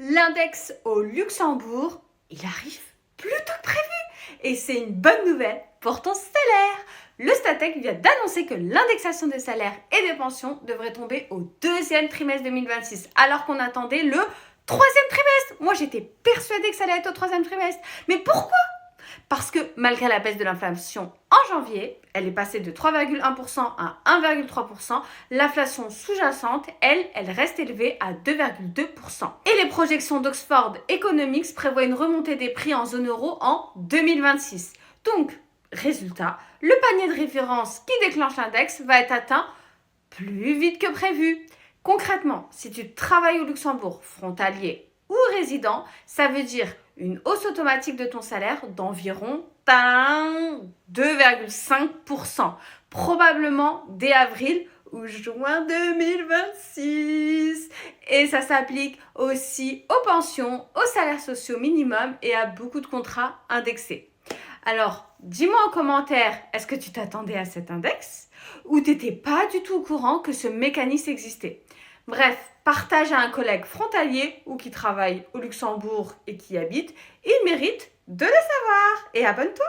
L'index au Luxembourg, il arrive plus tôt que prévu. Et c'est une bonne nouvelle pour ton salaire. Le Statec vient d'annoncer que l'indexation des salaires et des pensions devrait tomber au deuxième trimestre 2026, alors qu'on attendait le troisième trimestre. Moi, j'étais persuadée que ça allait être au troisième trimestre. Mais pourquoi? Parce que malgré la baisse de l'inflation en janvier, elle est passée de 3,1% à 1,3%, l'inflation sous-jacente, elle reste élevée à 2,2%. Et les projections d'Oxford Economics prévoient une remontée des prix en zone euro en 2026. Donc, résultat, le panier de référence qui déclenche l'index va être atteint plus vite que prévu. Concrètement, si tu travailles au Luxembourg, frontalier ou résident, ça veut dire une hausse automatique de ton salaire d'environ 2,5%, probablement dès avril ou juin 2026. Et ça s'applique aussi aux pensions, aux salaires sociaux minimum et à beaucoup de contrats indexés. Alors, dis-moi en commentaire, est-ce que tu t'attendais à cet index ou t'étais pas du tout au courant que ce mécanisme existait? Bref, partage à un collègue frontalier ou qui travaille au Luxembourg et qui y habite, il mérite de le savoir. Et abonne-toi!